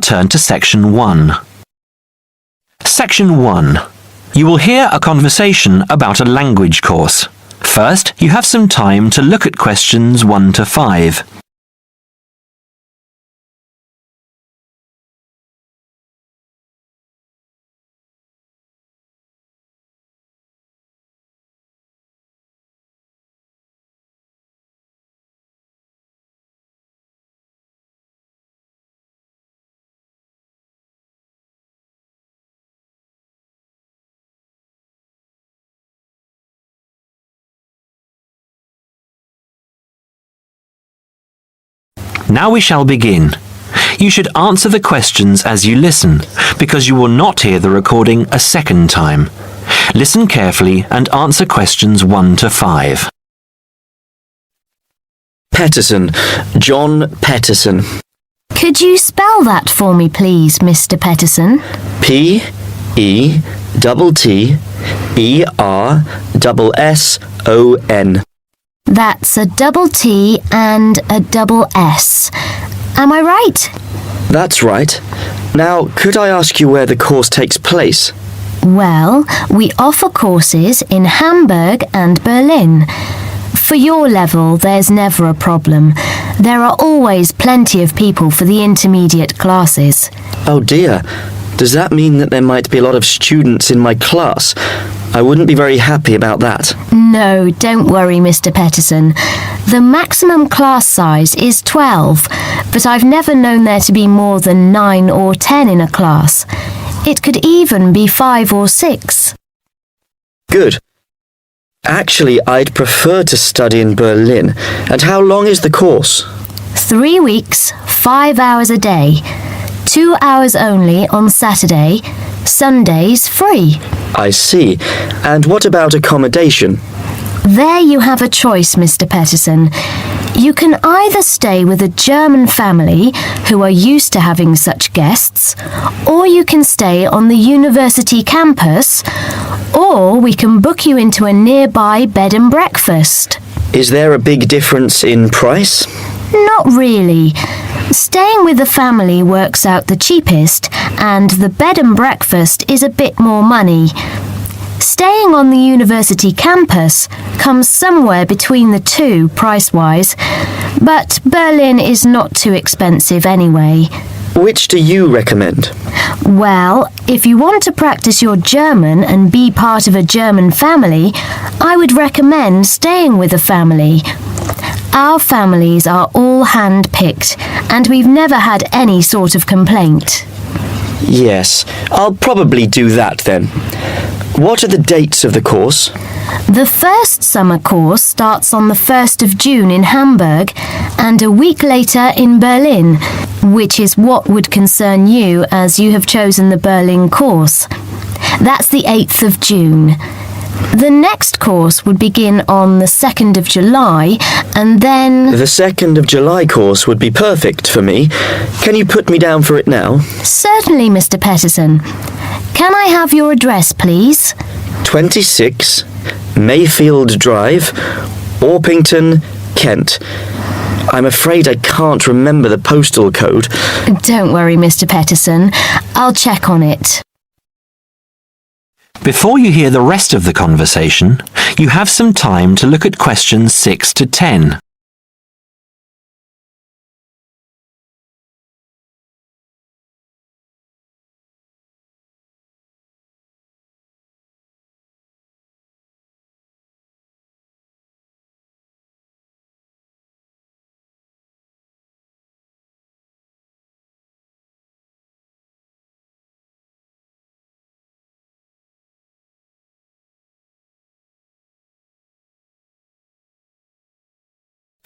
turn to Section 1. Section 1. You will hear a conversation about a language course. First, you have some time to look at questions 1 to 5. Now we shall begin. You should answer the questions as you listen, because you will not hear the recording a second time. Listen carefully and answer questions 1 to 5. Peterson, John Peterson. Could you spell that for me, please, Mr. Peterson? P-E-T-T-E-R-S-S-O-N. That's a double T and a double S. Am I right? That's right. Now, could I ask you where the course takes place? Well, we offer courses in Hamburg and Berlin. For your level, there's never a problem. There are always plenty of people for the intermediate classes. Oh dear. Does that mean that there might be a lot of students in my class? I wouldn't be very happy about that. No, don't worry, Mr. Peterson. The maximum class size is 12, but I've never known there to be more than 9 or 10 in a class. It could even be 5 or 6. Good. Actually, I'd prefer to study in Berlin. And how long is the course? 3 weeks, 5 hours a day. 2 hours only on Saturday. Sundays free. I see. And what about accommodation? There you have a choice, Mr. Peterson. You can either stay with a German family who are used to having such guests, or you can stay on the university campus, or we can book you into a nearby bed and breakfast. Is there a big difference in price? Not really. Staying with the family works out the cheapest, and the bed and breakfast is a bit more money. Staying on the university campus comes somewhere between the two price-wise, but Berlin is not too expensive anyway. Which do you recommend? Well, if you want to practice your German and be part of a German family, I would recommend staying with a family. Our families are all hand-picked, and we've never had any sort of complaint. Yes, I'll probably do that then. What are the dates of the course? The first summer course starts on the 1st of June in Hamburg and a week later in Berlin, which is what would concern you as you have chosen the Berlin course. That's the 8th of June. The next course would begin on the 2nd of July and then... The 2nd of July course would be perfect for me. Can you put me down for it now? Certainly, Mr. Peterson. Can I have your address, please? 26 Mayfield Drive, Orpington, Kent. I'm afraid I can't remember the postal code. Don't worry, Mr. Peterson. I'll check on it. Before you hear the rest of the conversation, you have some time to look at questions 6 to 10.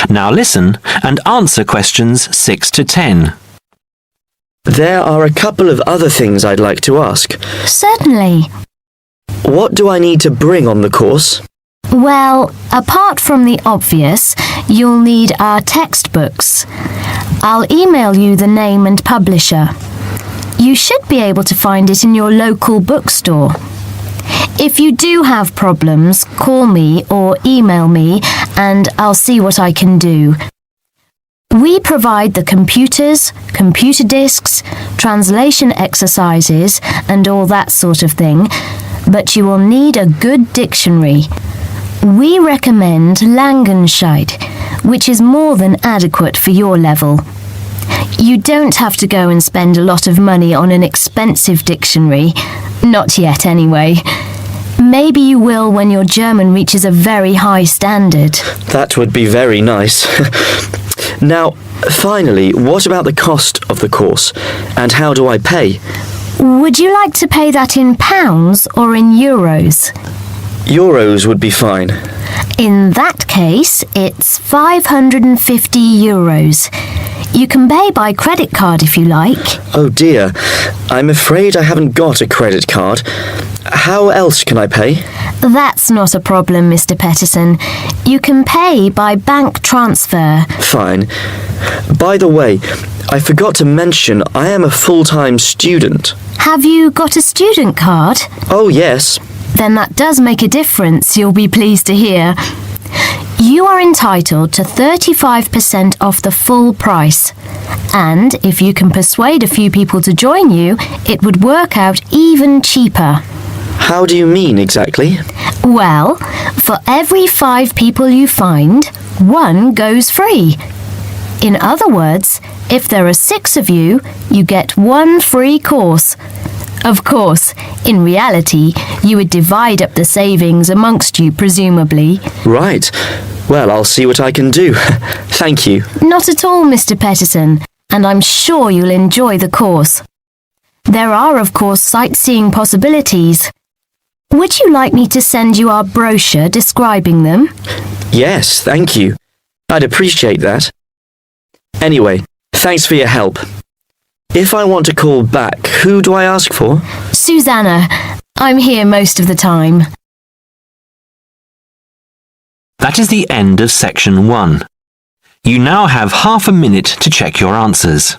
Now listen and answer questions 6 to 10. There are a couple of other things I'd like to ask. Certainly. What do I need to bring on the course? Well, apart from the obvious, you'll need our textbooks. I'll email you the name and publisher. You should be able to find it in your local bookstore. If you do have problems, call me or email me and I'll see what I can do. We provide the computers, computer disks, translation exercises, and all that sort of thing, but you will need a good dictionary. We recommend Langenscheidt, which is more than adequate for your level. You don't have to go and spend a lot of money on an expensive dictionary. Not yet, anyway. Maybe you will when your German reaches a very high standard. That would be very nice. Now, finally, what about the cost of the course? And how do I pay? Would you like to pay that in pounds or in euros? Euros would be fine. In that case, it's 550 euros. You can pay by credit card if you like. Oh dear, I'm afraid I haven't got a credit card. How else can I pay? That's not a problem, Mr. Peterson. You can pay by bank transfer. Fine. By the way, I forgot to mention I am a full-time student. Have you got a student card? Oh yes. Then that does make a difference, you'll be pleased to hear. You are entitled to 35% off the full price. And if you can persuade a few people to join you, it would work out even cheaper. How do you mean exactly? Well, for every 5 people you find, 1 goes free. In other words, if there are 6 of you, you get 1 free course. Of course, in reality, you would divide up the savings amongst you, presumably. Right. Well, I'll see what I can do. Thank you. Not at all, Mr. Peterson, and I'm sure you'll enjoy the course. There are, of course, sightseeing possibilities. Would you like me to send you our brochure describing them? Yes, thank you. I'd appreciate that. Anyway, thanks for your help. If I want to call back, who do I ask for? Susanna, I'm here most of the time. That is the end of section 1. You now have half a minute to check your answers.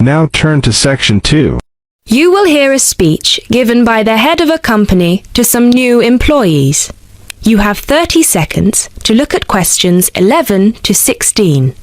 Now turn to section 2. You will hear a speech given by the head of a company to some new employees. You have 30 seconds to look at questions 11 to 16.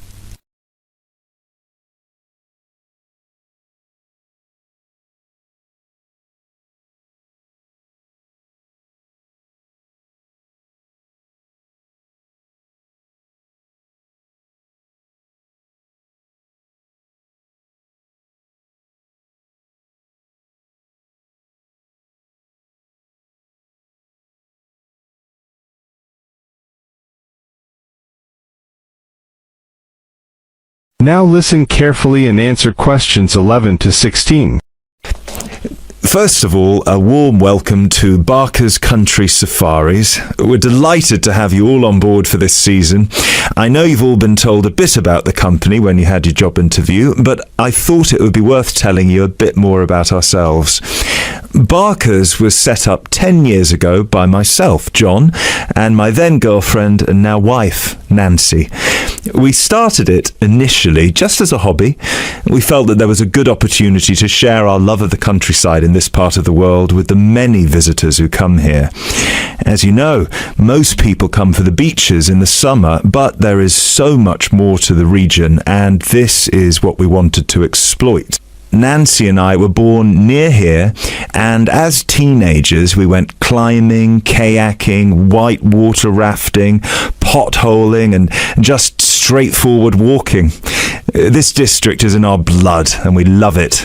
Now listen carefully and answer questions 11 to 16. First of all, a warm welcome to Barker's Country Safaris. We're delighted to have you all on board for this season. I know you've all been told a bit about the company when you had your job interview, but I thought it would be worth telling you a bit more about ourselves. Barker's was set up 10 years ago by myself, John, and my then girlfriend and now wife, Nancy. We started it initially just as a hobby. We felt that there was a good opportunity to share our love of the countryside in this part of the world with the many visitors who come here. As you know, most people come for the beaches in the summer, but there is so much more to the region, and this is what we wanted to exploit. Nancy and I were born near here, and as teenagers we went climbing, kayaking, whitewater rafting, potholing, and just straightforward walking. This district is in our blood, and we love it.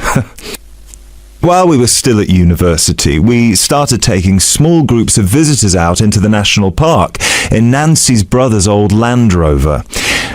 While we were still at university, we started taking small groups of visitors out into the national park in Nancy's brother's old Land Rover.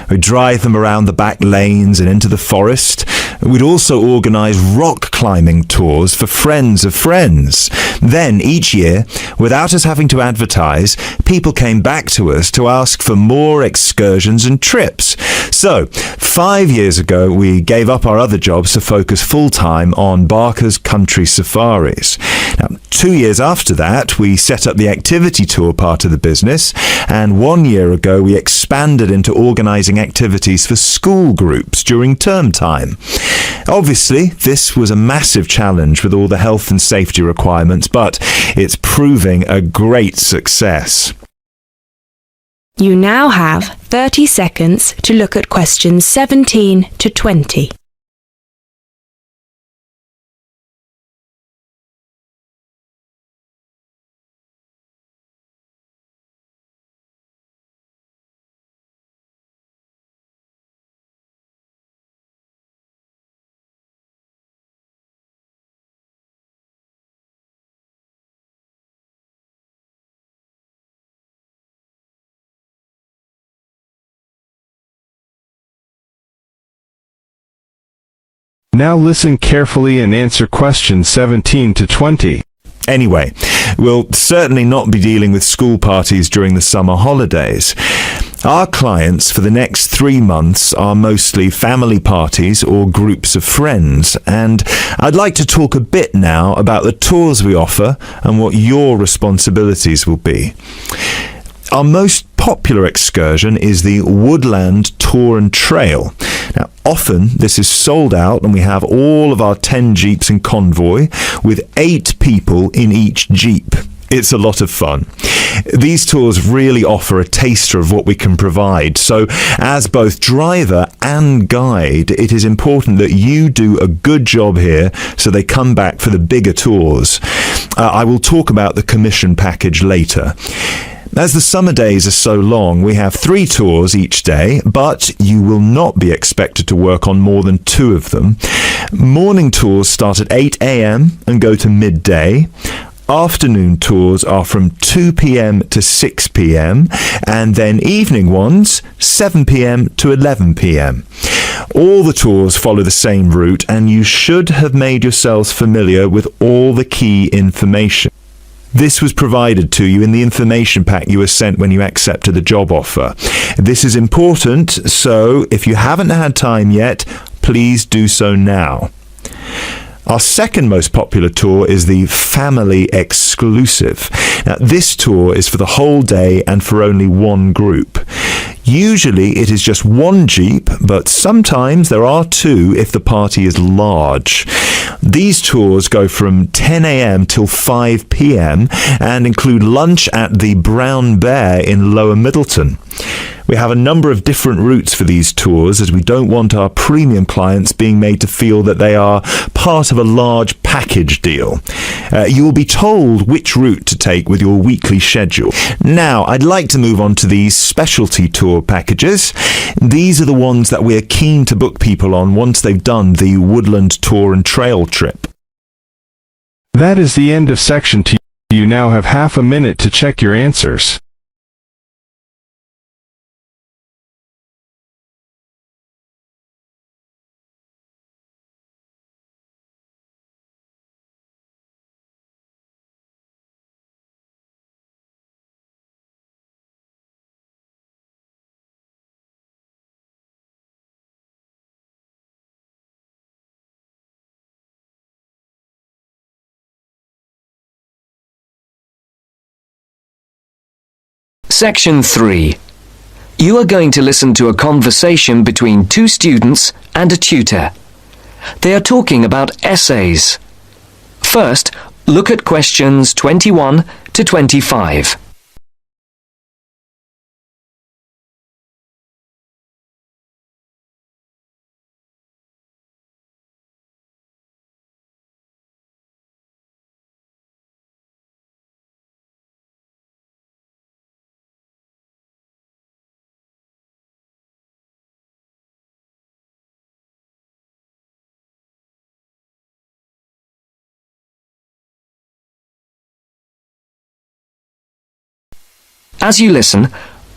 We'd drive them around the back lanes and into the forest. We'd also organise rock climbing tours for friends of friends. Then, each year, without us having to advertise, people came back to us to ask for more excursions and trips. So, 5 years ago, we gave up our other jobs to focus full-time on Barker's Country Safaris. Now, 2 years after that, we set up the activity tour part of the business, and 1 year ago, we expanded into organising activities for school groups during term time. Obviously, this was a massive challenge with all the health and safety requirements, but it's proving a great success. You now have 30 seconds to look at questions 17 to 20. Now listen carefully and answer questions 17 to 20. Anyway, we'll certainly not be dealing with school parties during the summer holidays. Our clients for the next 3 months are mostly family parties or groups of friends, and I'd like to talk a bit now about the tours we offer and what your responsibilities will be. Our most popular excursion is the Woodland Tour and Trail. Now, often this is sold out and we have all of our 10 jeeps in convoy with 8 people in each jeep. It's a lot of fun. These tours really offer a taster of what we can provide. So, as both driver and guide, it is important that you do a good job here so they come back for the bigger tours. I will talk about the commission package later. As the summer days are so long, we have 3 tours each day, but you will not be expected to work on more than 2 of them. Morning tours start at 8 a.m. and go to midday. Afternoon tours are from 2 p.m. to 6 p.m. and then evening ones 7 p.m. to 11 p.m. All the tours follow the same route and you should have made yourselves familiar with all the key information. This was provided to you in the information pack you were sent when you accepted the job offer. This is important, so if you haven't had time yet, please do so now. Our second most popular tour is the Family Exclusive. Now, this tour is for the whole day and for only 1 group. Usually it is just 1 jeep, but sometimes there are 2 if the party is large. These tours go from 10 a.m. till 5 p.m. and include lunch at the Brown Bear in Lower Middleton. We have a number of different routes for these tours as we don't want our premium clients being made to feel that they are part of a large package deal. You will be told which route to take with your weekly schedule. Now, I'd like to move on to these specialty tour packages. These are the ones that we're keen to book people on once they've done the Woodland Tour and Trail trip. That is the end of section 2. You now have half a minute to check your answers. Section 3. You are going to listen to a conversation between 2 students and a tutor. They are talking about essays. First, look at questions 21 to 25. As you listen,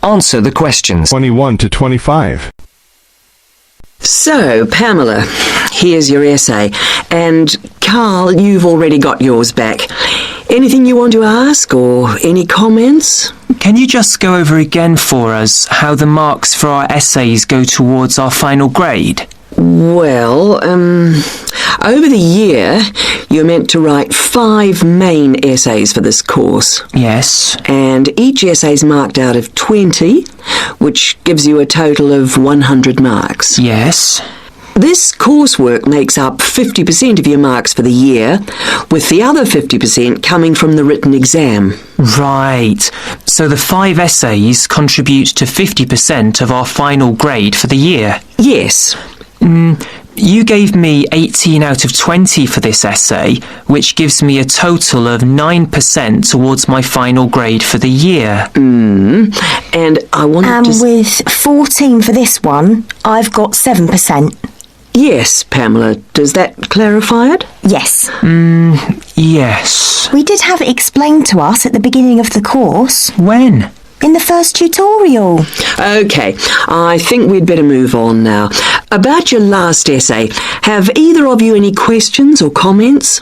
answer the questions. 21 to 25. So, Pamela, here's your essay. And, Carl, you've already got yours back. Anything you want to ask or any comments? Can you just go over again for us how the marks for our essays go towards our final grade? Well, over the year, you're meant to write 5 main essays for this course. Yes. And each essay's marked out of 20, which gives you a total of 100 marks. Yes. This coursework makes up 50% of your marks for the year, with the other 50% coming from the written exam. Right. So the 5 essays contribute to 50% of our final grade for the year. Yes. You gave me 18 out of 20 for this essay, which gives me a total of 9% towards my final grade for the year. And I wanted And to... with 14 for this one, I've got 7%. Yes, Pamela. Does that clarify it? Yes. Yes. We did have it explained to us at the beginning of the course. When? In the first tutorial. OK, I think we'd better move on now. About your last essay, have either of you any questions or comments?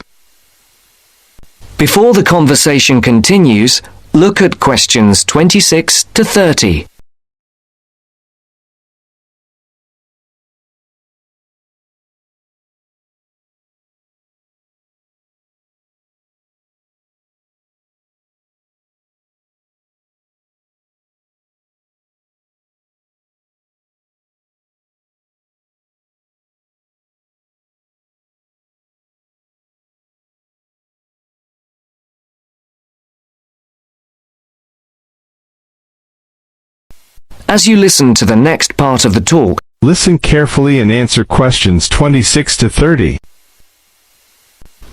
Before the conversation continues, look at questions 26 to 30. As you listen to the next part of the talk, Listen carefully and answer questions 26 to 30.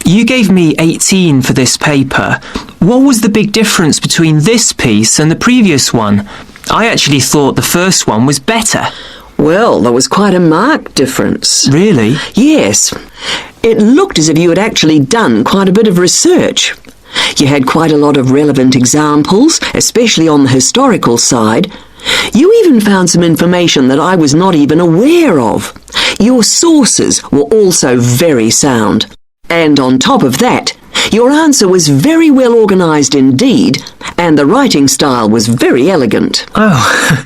You gave me 18 for this paper. What was the big difference between this piece and the previous one? I actually thought the first one was better. Well, there was quite a marked difference. Really? Yes. It looked as if you had actually done quite a bit of research. You had quite a lot of relevant examples, especially on the historical side. You even found some information that I was not even aware of. Your sources were also very sound. And on top of that, your answer was very well organised indeed, and the writing style was very elegant. Oh,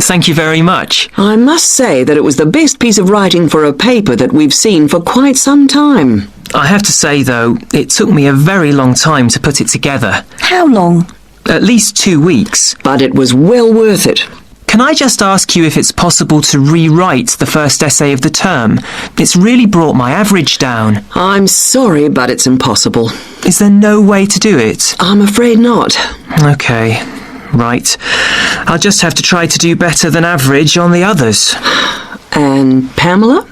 thank you very much. I must say that it was the best piece of writing for a paper that we've seen for quite some time. I have to say, though, it took me a very long time to put it together. How long? At least 2 weeks. But it was well worth it. Can I just ask you if it's possible to rewrite the first essay of the term? It's really brought my average down. I'm sorry, but it's impossible. Is there no way to do it? I'm afraid not. OK. Right. I'll just have to try to do better than average on the others. And Pamela?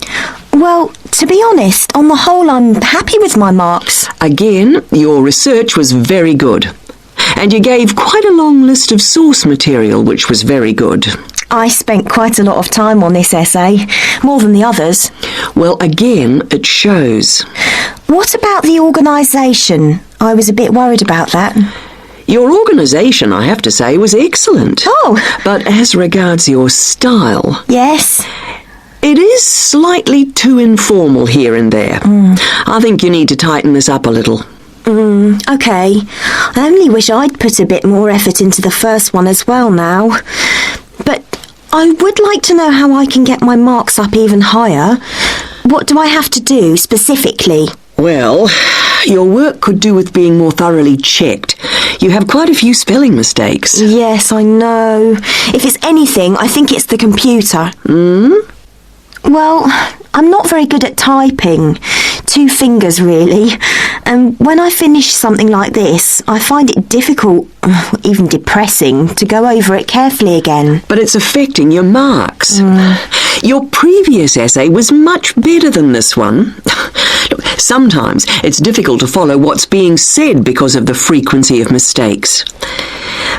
Well, to be honest, on the whole, I'm happy with my marks. Again, your research was very good. And you gave quite a long list of source material, which was very good. I spent quite a lot of time on this essay, more than the others. Well, again, it shows. What about the organisation? I was a bit worried about that. Your organisation, I have to say, was excellent. Oh! But as regards your style... Yes? It is slightly too informal here and there. I think you need to tighten this up a little. OK. I only wish I'd put a bit more effort into the first one as well now. But I would like to know how I can get my marks up even higher. What do I have to do specifically? Well, your work could do with being more thoroughly checked. You have quite a few spelling mistakes. Yes, I know. If it's anything, I think it's the computer. Well, I'm not very good at typing. 2 fingers, really. And when I finish something like this, I find it difficult, even depressing, to go over it carefully again. But it's affecting your marks. Your previous essay was much better than this one. Look, sometimes it's difficult to follow what's being said because of the frequency of mistakes.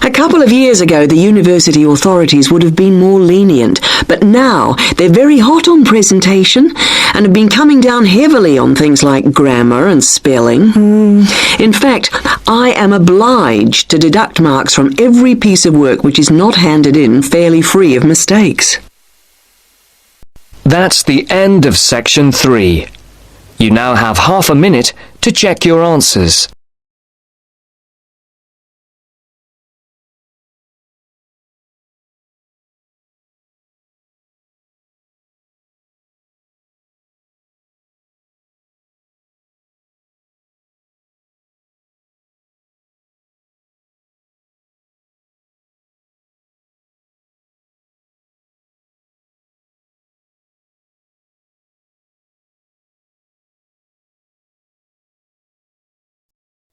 A couple of years ago, the university authorities would have been more lenient, but now they're very hot on presentation and have been coming down heavily on things like grammar and spelling. In fact, I am obliged to deduct marks from every piece of work which is not handed in fairly free of mistakes. that's the end of section 3. You now have half a minute to check your answers.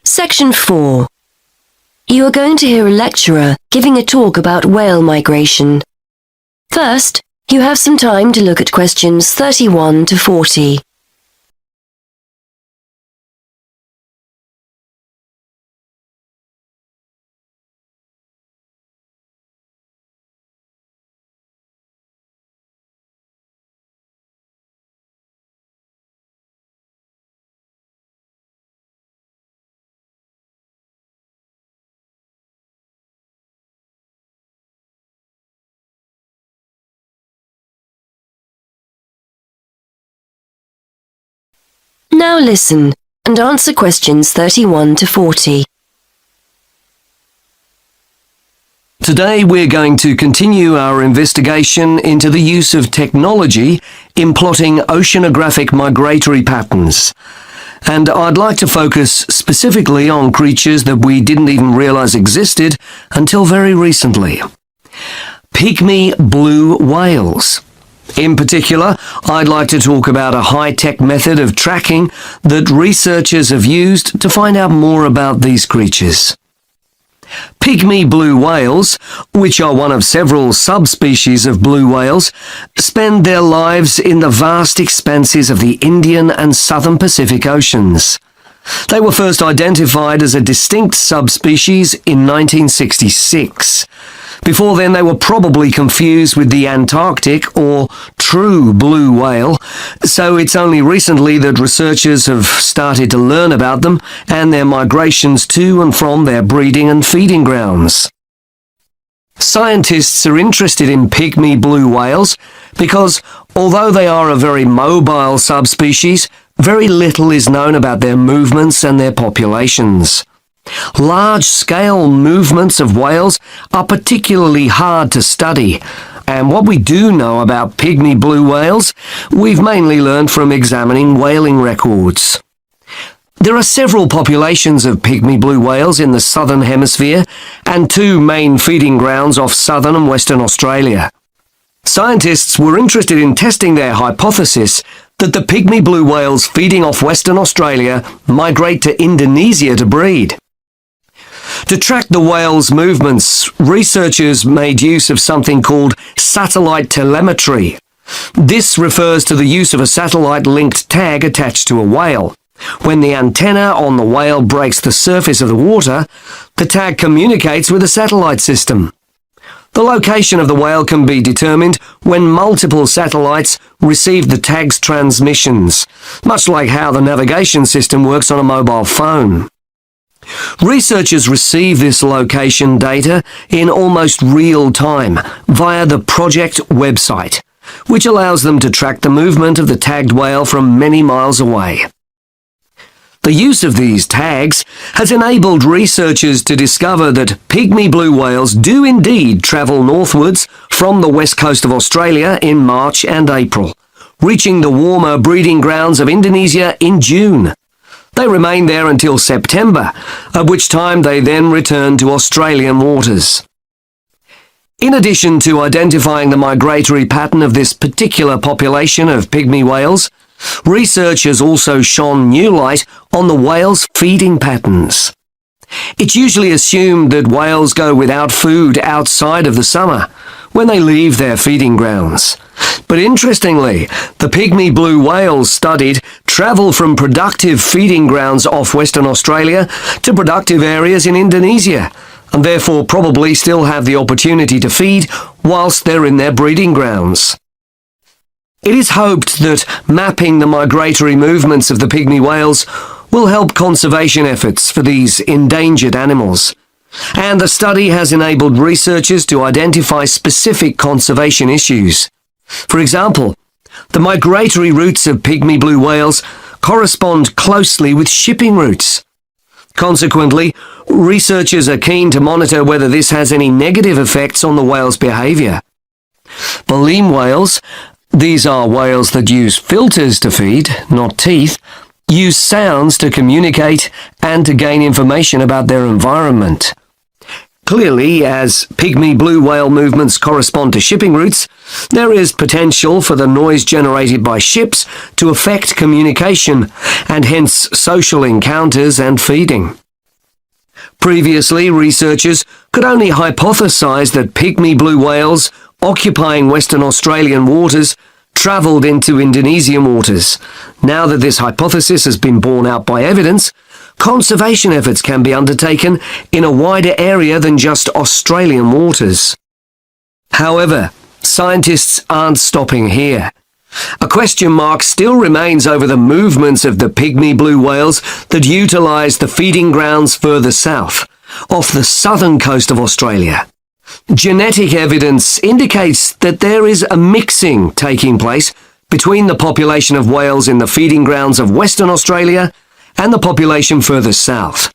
Section 4. You are going to hear a lecturer giving a talk about whale migration. First, you have some time to look at questions 31 to 40. Now listen and answer questions 31 to 40. Today we're going to continue our investigation into the use of technology in plotting oceanographic migratory patterns. And I'd like to focus specifically on creatures that we didn't even realize existed until very recently. Pygmy blue whales. In particular, I'd like to talk about a high-tech method of tracking that researchers have used to find out more about these creatures. Pygmy blue whales, which are one of several subspecies of blue whales, spend their lives in the vast expanses of the Indian and Southern Pacific Oceans. They were first identified as a distinct subspecies in 1966. Before then, they were probably confused with the Antarctic or true blue whale, so it's only recently that researchers have started to learn about them and their migrations to and from their breeding and feeding grounds. Scientists are interested in pygmy blue whales because, although they are a very mobile subspecies, very little is known about their movements and their populations. Large-scale movements of whales are particularly hard to study, and what we do know about pygmy blue whales, we've mainly learned from examining whaling records. There are several populations of pygmy blue whales in the southern hemisphere and two main feeding grounds off southern and western Australia. Scientists were interested in testing their hypothesis that the pygmy blue whales feeding off Western Australia migrate to Indonesia to breed. To track the whales' movements, researchers made use of something called satellite telemetry. This refers to the use of a satellite-linked tag attached to a whale. When the antenna on the whale breaks the surface of the water, the tag communicates with the satellite system. The location of the whale can be determined when multiple satellites receive the tag's transmissions, much like how the navigation system works on a mobile phone. Researchers receive this location data in almost real time via the project website, which allows them to track the movement of the tagged whale from many miles away. The use of these tags has enabled researchers to discover that pygmy blue whales do indeed travel northwards from the west coast of Australia in March and April, reaching the warmer breeding grounds of Indonesia in June. They remain there until September, at which time they then return to Australian waters. In addition to identifying the migratory pattern of this particular population of pygmy whales, research has also shone new light on the whales' feeding patterns. It's usually assumed that whales go without food outside of the summer, when they leave their feeding grounds. But interestingly, the pygmy blue whales studied travel from productive feeding grounds off Western Australia to productive areas in Indonesia, and therefore probably still have the opportunity to feed whilst they're in their breeding grounds. It is hoped that mapping the migratory movements of the pygmy whales will help conservation efforts for these endangered animals. And the study has enabled researchers to identify specific conservation issues. For example, the migratory routes of pygmy blue whales correspond closely with shipping routes. Consequently, researchers are keen to monitor whether this has any negative effects on the whale's behaviour. Baleen whales, these are whales that use filters to feed, not teeth, use sounds to communicate and to gain information about their environment. Clearly, as pygmy blue whale movements correspond to shipping routes, there is potential for the noise generated by ships to affect communication and hence social encounters and feeding. Previously, researchers could only hypothesize that pygmy blue whales occupying Western Australian waters travelled into Indonesian waters. Now that this hypothesis has been borne out by evidence, conservation efforts can be undertaken in a wider area than just Australian waters. However, scientists aren't stopping here. A question mark still remains over the movements of the pygmy blue whales that utilise the feeding grounds further south, off the southern coast of Australia. Genetic evidence indicates that there is a mixing taking place between the population of whales in the feeding grounds of Western Australia and the population further south.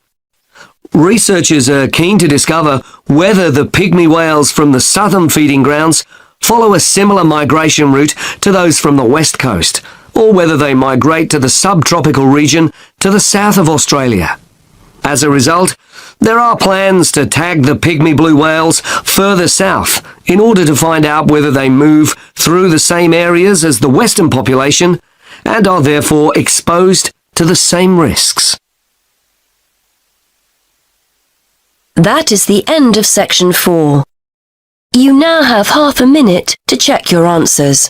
Researchers are keen to discover whether the pygmy whales from the southern feeding grounds follow a similar migration route to those from the west coast, or whether they migrate to the subtropical region to the south of Australia. As a result, there are plans to tag the pygmy blue whales further south in order to find out whether they move through the same areas as the western population and are therefore exposed to the same risks. That is the end of section 4. You now have half a minute to check your answers.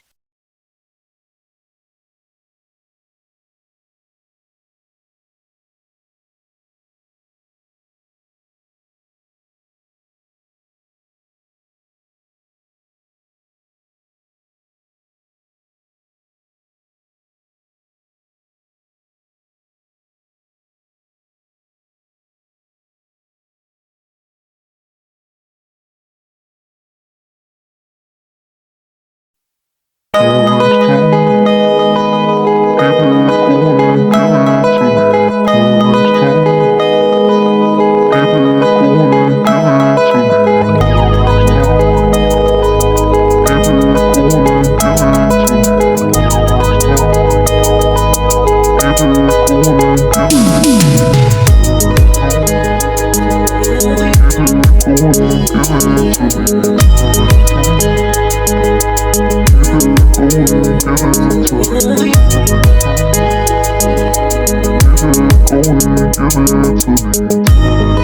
Give it to me.